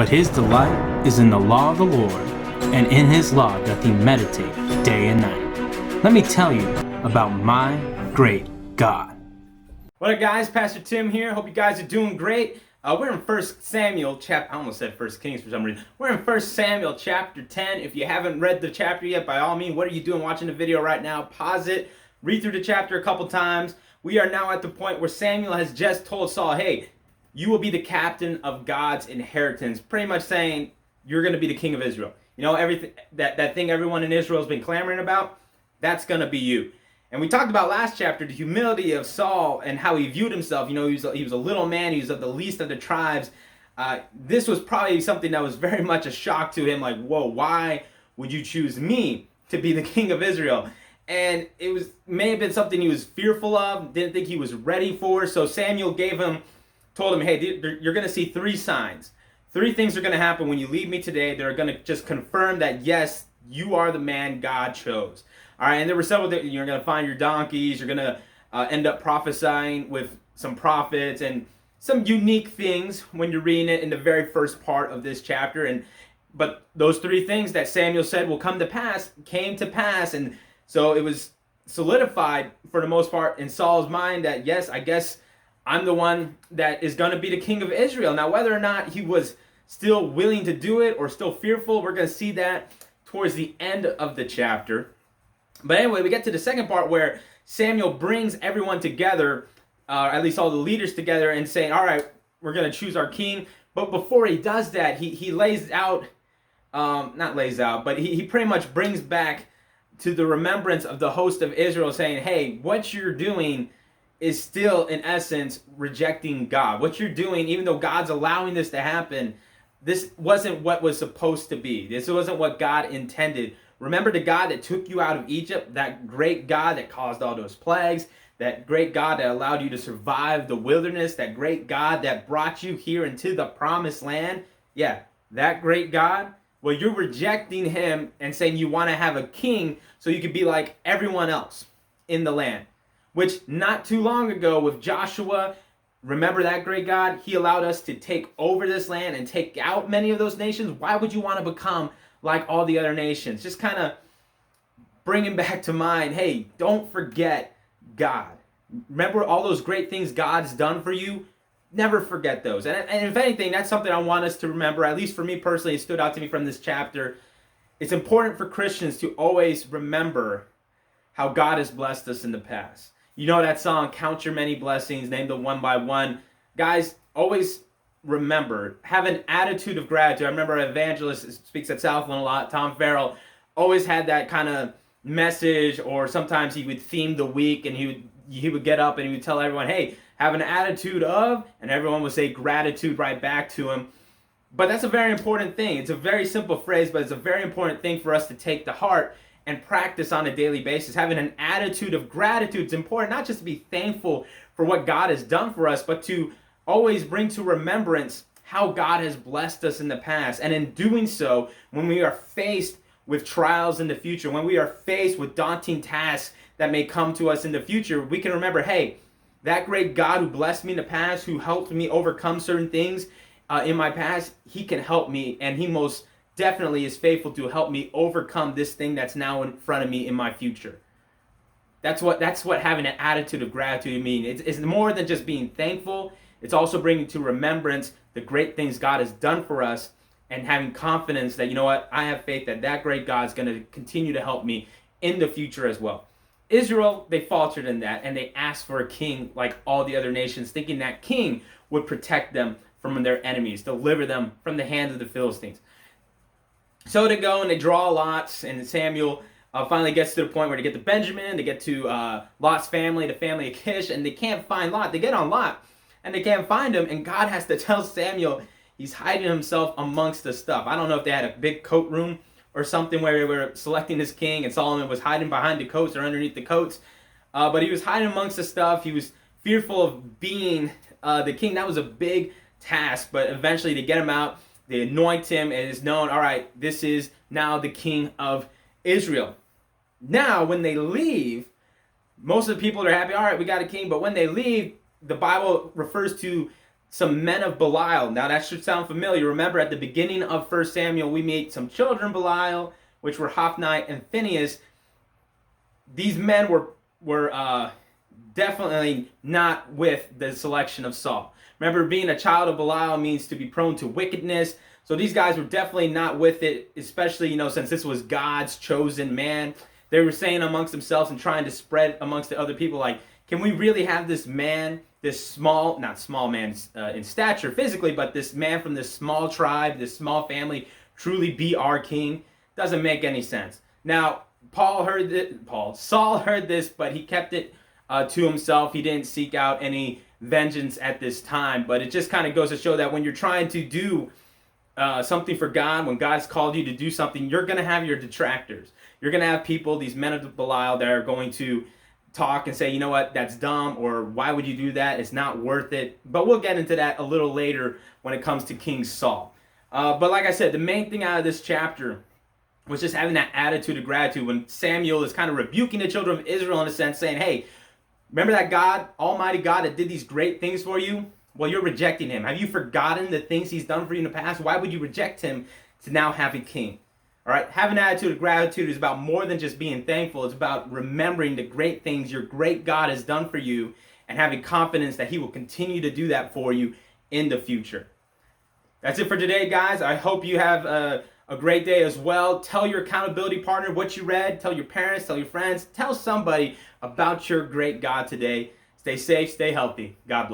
But his delight is in the law of the Lord, and in his law doth he meditate day and night. Let me tell you about my great God. What up, guys? Pastor Tim here. Hope you guys are doing great. We're in 1 Samuel chapter. I almost said 1 Kings for some reason. We're in 1 Samuel chapter 10. If you haven't read the chapter yet, by all means, what are you doing watching the video right now? Pause it. Read through the chapter a couple times. We are now at the point where Samuel has just told Saul, hey, you will be the captain of God's inheritance. Pretty much saying you're going to be the king of Israel. You know, everything that thing everyone in Israel has been clamoring about, that's going to be you. And we talked about last chapter the humility of Saul and how he viewed himself. You know, he was a little man. He was of the least of the tribes. This was probably something that was very much a shock to him. Like, whoa, why would you choose me to be the king of Israel? And it may have been something he was fearful of, didn't think he was ready for. So Samuel told him, hey, you're going to see 3 signs. 3 things are going to happen when you leave me today. They're going to just confirm that, yes, you are the man God chose. All right, and there were several. You're going to find your donkeys. You're going to end up prophesying with some prophets and some unique things when you're reading it in the very first part of this chapter. But those 3 things that Samuel said will come to pass came to pass, and so it was solidified for the most part in Saul's mind that, yes, I guess I'm the one that is going to be the king of Israel. Now, whether or not he was still willing to do it or still fearful, we're going to see that towards the end of the chapter. But anyway, we get to the second part where Samuel brings everyone together, at least all the leaders together, and saying, all right, we're going to choose our king. But before he does that, he lays out, not lays out, but he pretty much brings back to the remembrance of the host of Israel saying, hey, what you're doing is still, in essence, rejecting God. What you're doing, even though God's allowing this to happen, this wasn't what was supposed to be. This wasn't what God intended. Remember the God that took you out of Egypt, that great God that caused all those plagues, that great God that allowed you to survive the wilderness, that great God that brought you here into the promised land. Yeah, that great God. Well, you're rejecting him and saying you want to have a king so you could be like everyone else in the land. Which not too long ago with Joshua, remember that great God? He allowed us to take over this land and take out many of those nations. Why would you want to become like all the other nations? Just kind of bringing back to mind, hey, don't forget God. Remember all those great things God's done for you? Never forget those. And if anything, that's something I want us to remember. At least for me personally, it stood out to me from this chapter. It's important for Christians to always remember how God has blessed us in the past. You know that song, Count Your Many Blessings, name them one by one. Guys, always remember, have an attitude of gratitude. I remember an evangelist speaks at Southland a lot, Tom Farrell, always had that kind of message, or sometimes he would theme the week and he would get up and he would tell everyone, hey, have an attitude of, and everyone would say gratitude right back to him. But that's a very important thing. It's a very simple phrase, but it's a very important thing for us to take to heart and practice on a daily basis. Having an attitude of gratitude is important, not just to be thankful for what God has done for us, but to always bring to remembrance how God has blessed us in the past. And in doing so, when we are faced with trials in the future, when we are faced with daunting tasks that may come to us in the future, we can remember, hey, that great God who blessed me in the past, who helped me overcome certain things in my past, he can help me, and he most definitely is faithful to help me overcome this thing that's now in front of me in my future. That's what having an attitude of gratitude means. It's more than just being thankful. It's also bringing to remembrance the great things God has done for us and having confidence that, you know what, I have faith that that great God is going to continue to help me in the future as well. Israel, they faltered in that, and they asked for a king like all the other nations, thinking that king would protect them from their enemies, deliver them from the hands of the Philistines. So they go and they draw lots, and Samuel finally gets to the point where they get to Benjamin, they get to Lot's family, the family of Kish, and they can't find Lot. They get on Lot, and they can't find him, and God has to tell Samuel he's hiding himself amongst the stuff. I don't know if they had a big coat room or something where they were selecting this king, and Solomon was hiding behind the coats or underneath the coats, but he was hiding amongst the stuff. He was fearful of being the king. That was a big task, but eventually they get him out. They anoint him, and it's known, all right, this is now the king of Israel. Now, when they leave, most of the people are happy, all right, we got a king. But when they leave, the Bible refers to some men of Belial. Now that should sound familiar. Remember, at the beginning of 1 Samuel, we meet some children of Belial, which were Hophni and Phinehas. These men were definitely not with the selection of Saul. Remember, being a child of Belial means to be prone to wickedness. So these guys were definitely not with it, especially, since this was God's chosen man. They were saying amongst themselves and trying to spread amongst the other people, like, can we really have this man, this not small man in stature physically, but this man from this small tribe, this small family, truly be our king? Doesn't make any sense. Now, Saul heard this, but he kept it to himself. He didn't seek out any vengeance at this time. But it just kind of goes to show that when you're trying to do something for God, when God's called you to do something, you're going to have your detractors. You're going to have people, these men of Belial, that are going to talk and say, you know what, that's dumb, or why would you do that? It's not worth it. But we'll get into that a little later when it comes to King Saul. But like I said, the main thing out of this chapter was just having that attitude of gratitude when Samuel is kind of rebuking the children of Israel in a sense, saying, hey, remember that God, Almighty God, that did these great things for you? Well, you're rejecting him. Have you forgotten the things he's done for you in the past? Why would you reject him to now have a king? All right, having an attitude of gratitude is about more than just being thankful. It's about remembering the great things your great God has done for you and having confidence that he will continue to do that for you in the future. That's it for today, guys. I hope you have a great day as well. Tell your accountability partner what you read. Tell your parents, tell your friends, tell somebody about your great God today. Stay safe, stay healthy. God bless.